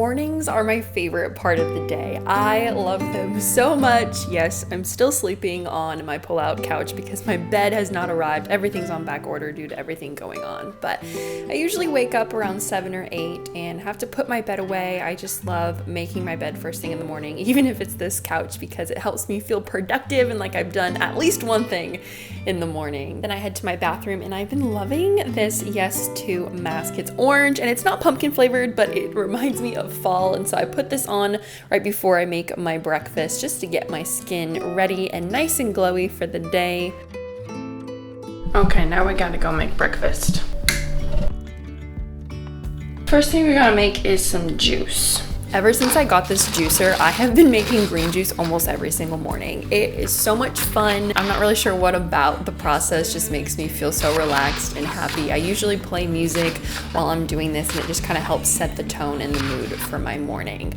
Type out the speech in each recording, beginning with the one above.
Mornings are my favorite part of the day. I love them so much. Yes, I'm still sleeping on my pull-out couch because my bed has not arrived. Everything's on back order due to everything going on. But I usually wake up around 7 or 8 and have to put my bed away. I just love making my bed first thing in the morning, even if it's this couch, because it helps me feel productive and like I've done at least one thing in the morning. Then I head to my bathroom and I've been loving this Yes To mask. It's orange and it's not pumpkin flavored, but it reminds me of fall, and so I put this on right before I make my breakfast just to get my skin ready and nice and glowy for the day. Okay, now we gotta go make breakfast. First thing we're gonna make is some juice. Ever since I got this juicer, I have been making green juice almost every single morning. It is so much fun. I'm not really sure what about the process just makes me feel so relaxed and happy. I usually play music while I'm doing this, and it just kind of helps set the tone and the mood for my morning.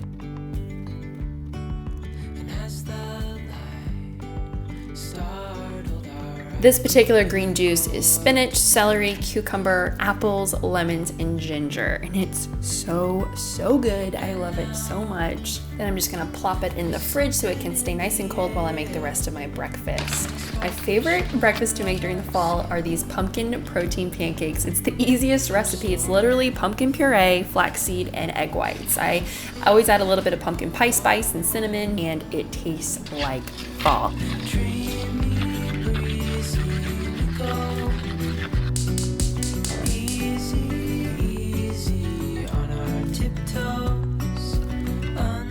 This particular green juice is spinach, celery, cucumber, apples, lemons, and ginger. And it's so good. I love it so much. Then I'm just gonna plop it in the fridge so it can stay nice and cold while I make the rest of my breakfast. My favorite breakfast to make during the fall are these pumpkin protein pancakes. It's the easiest recipe. It's literally pumpkin puree, flaxseed, and egg whites. I always add a little bit of pumpkin pie spice and cinnamon, and it tastes like fall.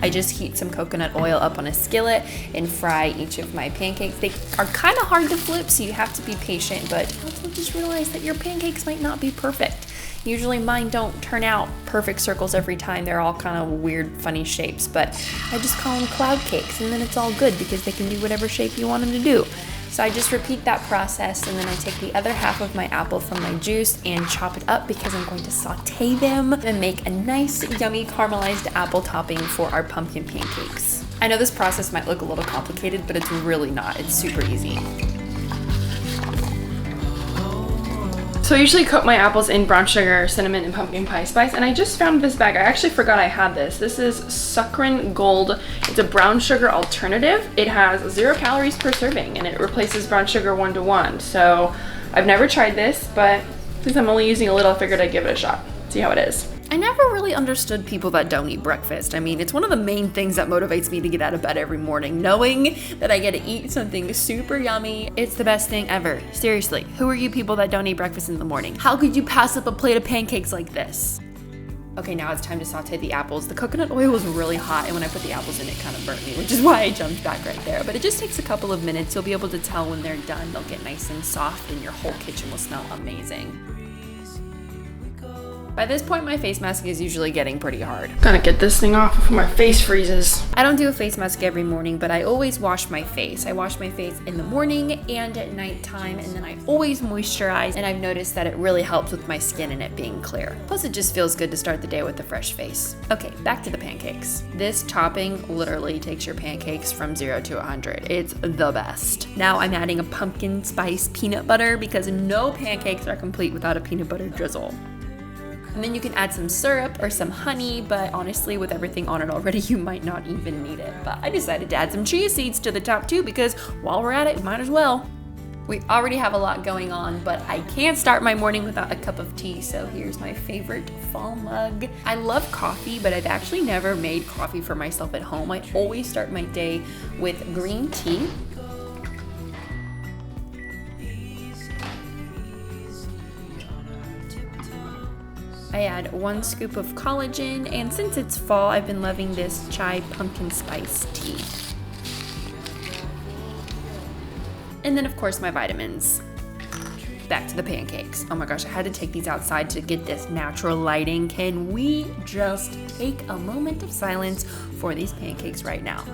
I just heat some coconut oil up on a skillet and fry each of my pancakes. They are kind of hard to flip, so you have to be patient, but also just realize that your pancakes might not be perfect. Usually mine don't turn out perfect circles every time. They're all kind of weird, funny shapes, but I just call them cloud cakes, and then it's all good because they can do whatever shape you want them to do. So I just repeat that process, and then I take the other half of my apple from my juice and chop it up because I'm going to saute them and make a nice, yummy caramelized apple topping for our pumpkin pancakes. I know this process might look a little complicated, but it's really not. It's super easy. So I usually coat my apples in brown sugar, cinnamon, and pumpkin pie spice, and I just found this bag. I actually forgot I had this. This is Suckrin Gold. It's a brown sugar alternative. It has 0 calories per serving, and it replaces brown sugar 1-to-1. So I've never tried this, but since I'm only using a little, I figured I'd give it a shot. See how it is. I never really understood people that don't eat breakfast. I mean, it's one of the main things that motivates me to get out of bed every morning, knowing that I get to eat something super yummy. It's the best thing ever. Seriously, who are you people that don't eat breakfast in the morning? How could you pass up a plate of pancakes like this? Okay, now it's time to saute the apples. The coconut oil was really hot, and when I put the apples in, it kind of burnt me, which is why I jumped back right there. But it just takes a couple of minutes. You'll be able to tell when they're done. They'll get nice and soft, and your whole kitchen will smell amazing. By this point, my face mask is usually getting pretty hard. Gotta get this thing off before my face freezes. I don't do a face mask every morning, but I always wash my face. I wash my face in the morning and at nighttime, and then I always moisturize, and I've noticed that it really helps with my skin and it being clear. Plus, it just feels good to start the day with a fresh face. Okay, back to the pancakes. This topping literally takes your pancakes from 0 to 100. It's the best. Now I'm adding a pumpkin spice peanut butter because no pancakes are complete without a peanut butter drizzle. And then you can add some syrup or some honey, but honestly, with everything on it already, you might not even need it. But I decided to add some chia seeds to the top too, because while we're at it, might as well. We already have a lot going on, but I can't start my morning without a cup of tea, so here's my favorite fall mug. I love coffee, but I've actually never made coffee for myself at home. I always start my day with green tea. I add 1 scoop of collagen, and since it's fall, I've been loving this chai pumpkin spice tea. And then of course my vitamins. Back to the pancakes. Oh my gosh, I had to take these outside to get this natural lighting. Can we just take a moment of silence for these pancakes right now?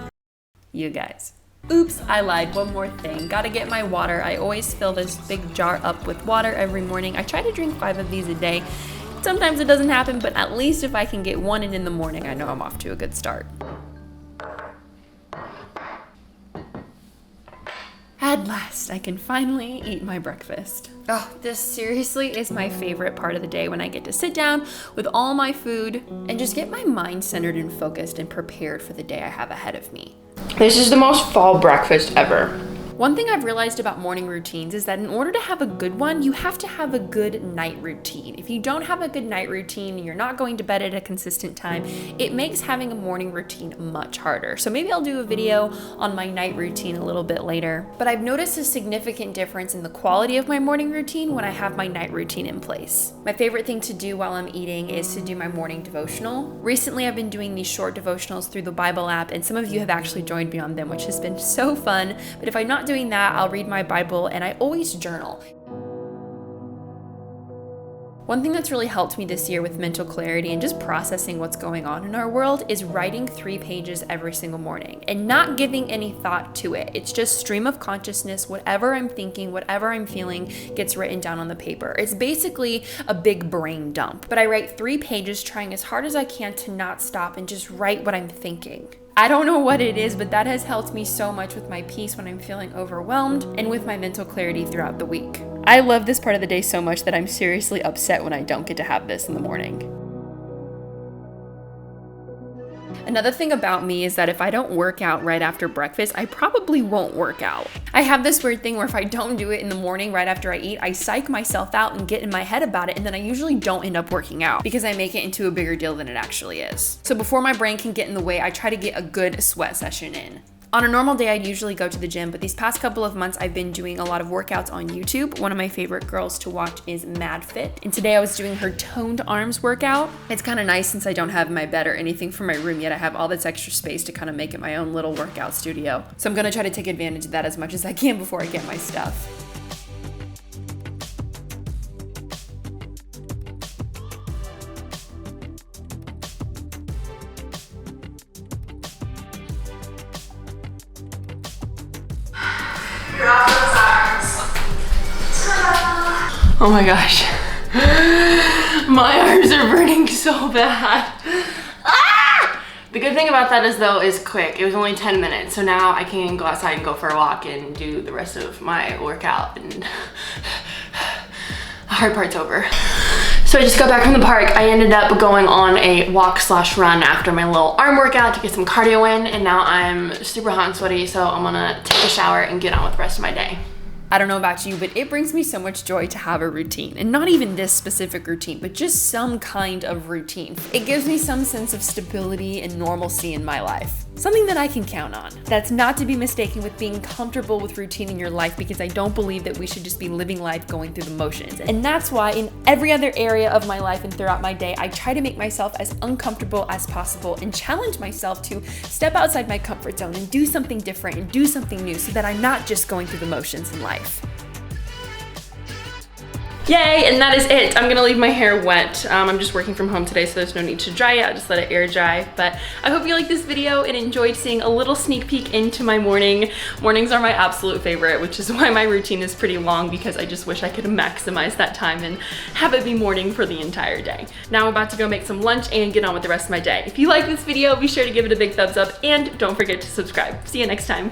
You guys. Oops, I lied. One more thing. Gotta get my water. I always fill this big jar up with water every morning. I try to drink 5 of these a day. Sometimes it doesn't happen, but at least if I can get 1 in the morning, I know I'm off to a good start. At last, I can finally eat my breakfast. Oh, this seriously is my favorite part of the day, when I get to sit down with all my food and just get my mind centered and focused and prepared for the day I have ahead of me. This is the most fall breakfast ever. One thing I've realized about morning routines is that in order to have a good one, you have to have a good night routine. If you don't have a good night routine and you're not going to bed at a consistent time, it makes having a morning routine much harder. So maybe I'll do a video on my night routine a little bit later. But I've noticed a significant difference in the quality of my morning routine when I have my night routine in place. My favorite thing to do while I'm eating is to do my morning devotional. Recently, I've been doing these short devotionals through the Bible app, and some of you have actually joined me on them, which has been so fun. But if I'm not doing that, I'll read my Bible, and I always journal. One thing that's really helped me this year with mental clarity and just processing what's going on in our world is writing 3 pages every single morning and not giving any thought to it. It's just stream of consciousness. Whatever I'm thinking, whatever I'm feeling gets written down on the paper. It's basically a big brain dump. But I write 3 pages, trying as hard as I can to not stop and just write what I'm thinking. I don't know what it is, but that has helped me so much with my peace when I'm feeling overwhelmed and with my mental clarity throughout the week. I love this part of the day so much that I'm seriously upset when I don't get to have this in the morning. Another thing about me is that if I don't work out right after breakfast, I probably won't work out. I have this weird thing where if I don't do it in the morning right after I eat, I psych myself out and get in my head about it, and then I usually don't end up working out because I make it into a bigger deal than it actually is. So before my brain can get in the way, I try to get a good sweat session in. On a normal day, I'd usually go to the gym, but these past couple of months, I've been doing a lot of workouts on YouTube. One of my favorite girls to watch is Mad Fit, and today I was doing her toned arms workout. It's kind of nice since I don't have my bed or anything for my room yet. I have all this extra space to kind of make it my own little workout studio. So I'm gonna try to take advantage of that as much as I can before I get my stuff. Oh my gosh. My arms are burning so bad. Ah! The good thing about that is though, is quick. It was only 10 minutes. So now I can go outside and go for a walk and do the rest of my workout, and the hard part's over. So I just got back from the park. I ended up going on a walk/run after my little arm workout to get some cardio in, and now I'm super hot and sweaty, so I'm gonna take a shower and get on with the rest of my day. I don't know about you, but it brings me so much joy to have a routine, and not even this specific routine, but just some kind of routine. It gives me some sense of stability and normalcy in my life. Something that I can count on. That's not to be mistaken with being comfortable with routine in your life, because I don't believe that we should just be living life going through the motions. And that's why in every other area of my life and throughout my day, I try to make myself as uncomfortable as possible and challenge myself to step outside my comfort zone and do something different and do something new, so that I'm not just going through the motions in life. Yay, and that is it. I'm gonna leave my hair wet. I'm just working from home today, so there's no need to dry it. I'll just let it air dry. But I hope you liked this video and enjoyed seeing a little sneak peek into my morning. Mornings are my absolute favorite, which is why my routine is pretty long, because I just wish I could maximize that time and have it be morning for the entire day. Now I'm about to go make some lunch and get on with the rest of my day. If you like this video, be sure to give it a big thumbs up and don't forget to subscribe. See you next time.